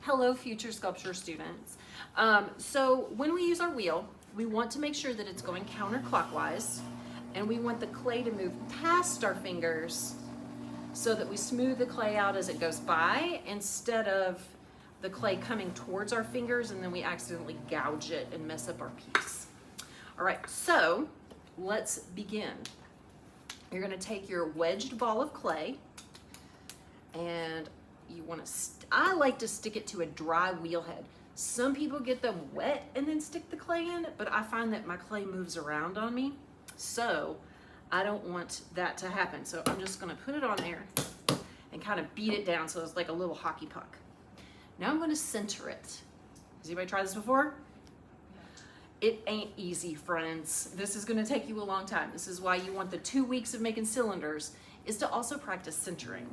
Hello, future sculpture students. So when we use our wheel, we want to make sure that it's going counterclockwise, and we want the clay to move past our fingers so that we smooth the clay out as it goes by, instead of the clay coming towards our fingers and then we accidentally gouge it and mess up our piece. All right, so let's begin. You're gonna take your wedged ball of clay, and you want to, I like to stick it to a dry wheel head. Some people get them wet and then stick the clay in, but I find that my clay moves around on me, so I don't want that to happen. So I'm just gonna put it on there and kind of beat it down so it's like a little hockey puck. Now I'm gonna center it. Has anybody tried this before? It ain't easy, friends. This is gonna take you a long time. This is why you want the 2 weeks of making cylinders, is to also practice centering.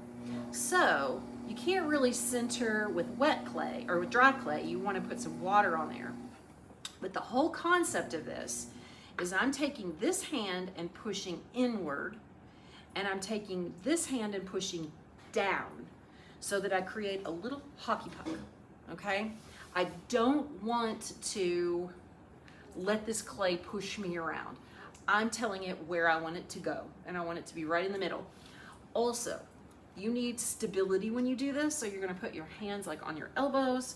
So you can't really center with wet clay or with dry clay. You want to put some water on there. But the whole concept of this is I'm taking this hand and pushing inward, and I'm taking this hand and pushing down so that I create a little hockey puck, okay? I don't want to let this clay push me around. I'm telling it where I want it to go, and I want it to be right in the middle. Also, you need stability when you do this, so you're gonna put your hands like on your elbows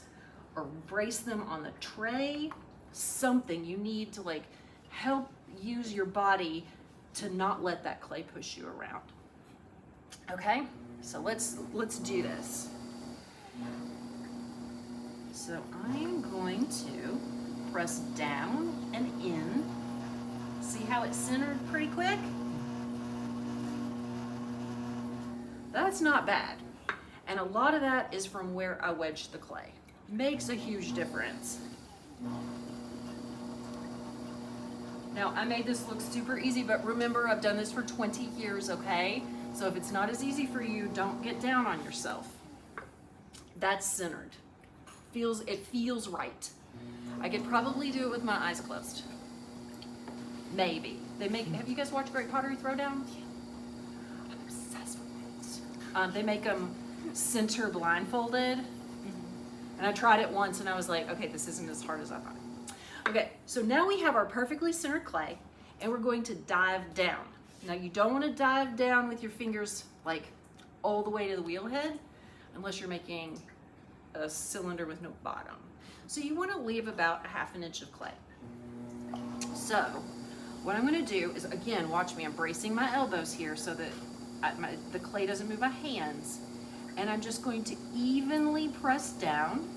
or brace them on the tray, something. You need to like help use your body to not let that clay push you around. Okay, so let's do this. So I'm going to press down and in. See how it's centered pretty quick? That's not bad. And a lot of that is from where I wedged the clay. Makes a huge difference. Now, I made this look super easy, but remember, I've done this for 20 years, okay? So if it's not as easy for you, don't get down on yourself. That's centered. It feels right. I could probably do it with my eyes closed. Maybe. Have you guys watched Great Pottery Throwdown? I'm obsessed with it. They make them center blindfolded. And I tried it once and I was like, okay, this isn't as hard as I thought. Okay, so now we have our perfectly centered clay, and we're going to dive down. Now you don't want to dive down with your fingers like all the way to the wheel head unless you're making a cylinder with no bottom. So you want to leave about a ½ inch of clay. So what I'm going to do is, again, watch me, I'm bracing my elbows here so that the clay doesn't move my hands, and I'm just going to evenly press down.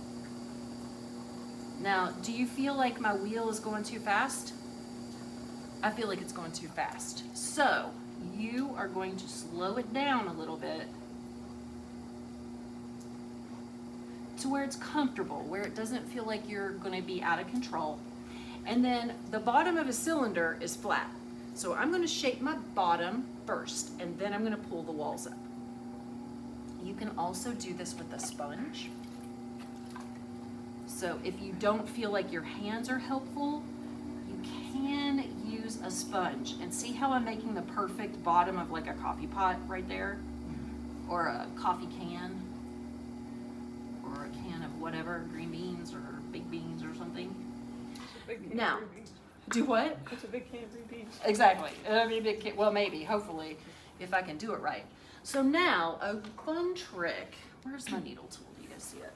Now, do you feel like my wheel is going too fast? I feel like it's going too fast. So you are going to slow it down a little bit to where it's comfortable, where it doesn't feel like you're going to be out of control. And then the bottom of a cylinder is flat. So I'm going to shape my bottom first, and then I'm going to pull the walls up. You can also do this with a sponge. So if you don't feel like your hands are helpful, you can use a sponge. And see how I'm making the perfect bottom of like a coffee pot right there? Or a coffee can? Or a can of whatever, green beans or big beans or something. Now, do what? It's a big can of green beans. Exactly. I mean, big can, well, maybe, hopefully, if I can do it right. So now, a fun trick. Where's my needle tool? Do you guys see it?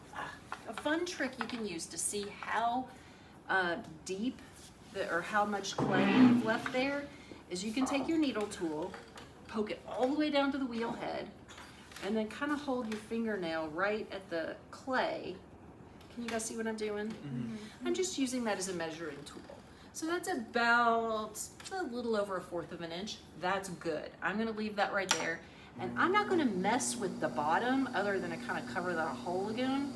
A fun trick you can use to see how deep or how much clay you've left there is you can take your needle tool, poke it all the way down to the wheel head, and then kind of hold your fingernail right at the clay. Can you guys see what I'm doing? Mm-hmm. I'm just using that as a measuring tool. So that's about a little over 1/4 of an inch. That's good. I'm gonna leave that right there. And I'm not gonna mess with the bottom other than to kind of cover that hole again.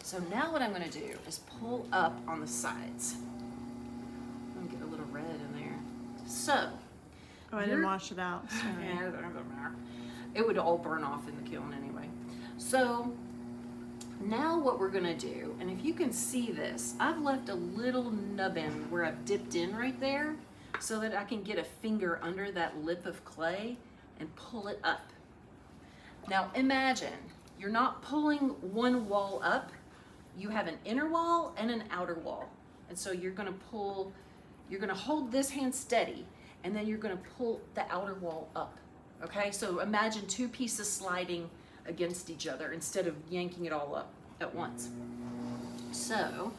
So now what I'm gonna do is pull up on the sides. I'm gonna get a little red in there. So. Oh, I didn't wash it out. Sorry. Yeah, it doesn't matter. It would all burn off in the kiln anyway. So now what we're gonna do, and if you can see this, I've left a little nubbin where I've dipped in right there so that I can get a finger under that lip of clay and pull it up. Now imagine you're not pulling one wall up. You have an inner wall and an outer wall. And so you're gonna hold this hand steady, and then you're gonna pull the outer wall up, okay? So imagine two pieces sliding against each other instead of yanking it all up at once. So,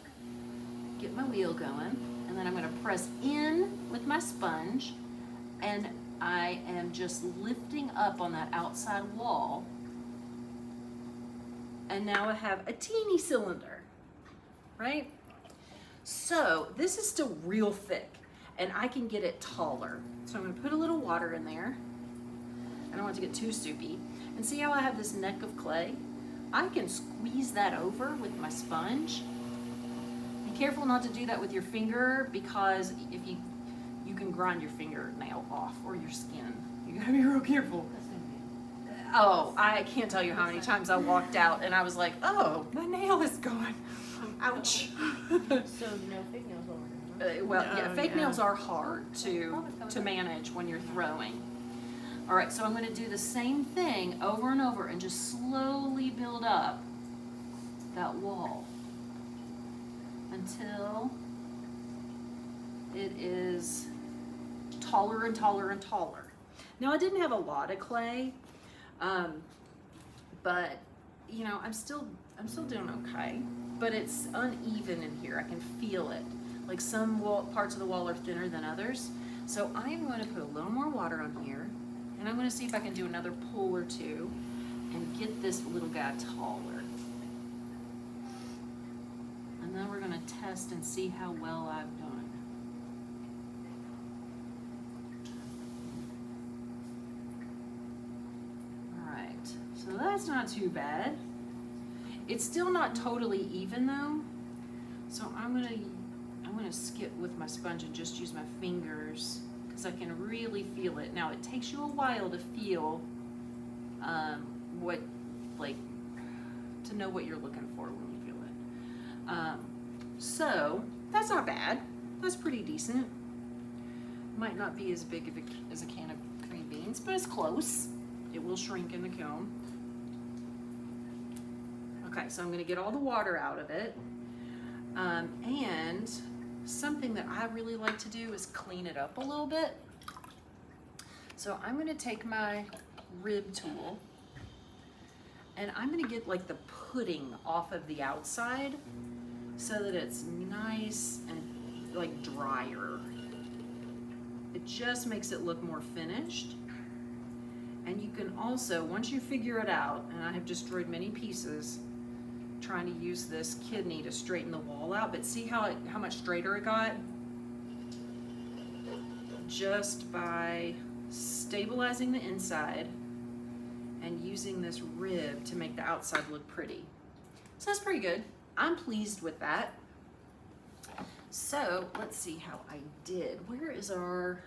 get my wheel going, and then I'm gonna press in with my sponge, and I am just lifting up on that outside wall. And now I have a teeny cylinder, right? So this is still real thick, and I can get it taller. So I'm gonna put a little water in there. I don't want it to get too soupy. And see how I have this neck of clay? I can squeeze that over with my sponge. Be careful not to do that with your finger, because if you can grind your fingernail off or your skin. You gotta be real careful. Oh, I can't tell you how many times I walked out and I was like, oh, my nail is gone. Ouch. So no fake nails while we're doing Well, yeah, Oh, fake yeah. nails are hard to manage when you're throwing. All right, so I'm gonna do the same thing over and over and just slowly build up that wall until it is taller and taller and taller. Now I didn't have a lot of clay, but you know, I'm still doing okay. But it's uneven in here. I can feel it. Like some parts of the wall are thinner than others. So I am going to put a little more water on here, and I'm going to see if I can do another pull or two and get this little guy taller. And then we're going to test and see how well I've done. All right, so that's not too bad. It's still not totally even though, so I'm gonna skip with my sponge and just use my fingers because I can really feel it. Now it takes you a while to feel to know what you're looking for when you feel it. So that's not bad. That's pretty decent. Might not be as big as a can of green beans, but it's close. It will shrink in the kiln. Okay, so I'm gonna get all the water out of it. And something that I really like to do is clean it up a little bit. So I'm gonna take my rib tool and I'm gonna get like the pudding off of the outside so that it's nice and like drier. It just makes it look more finished. And you can also, once you figure it out, and I have destroyed many pieces trying to use this kidney to straighten the wall out, but see how much straighter it got? Just by stabilizing the inside and using this rib to make the outside look pretty. So that's pretty good. I'm pleased with that. So let's see how I did. Where is our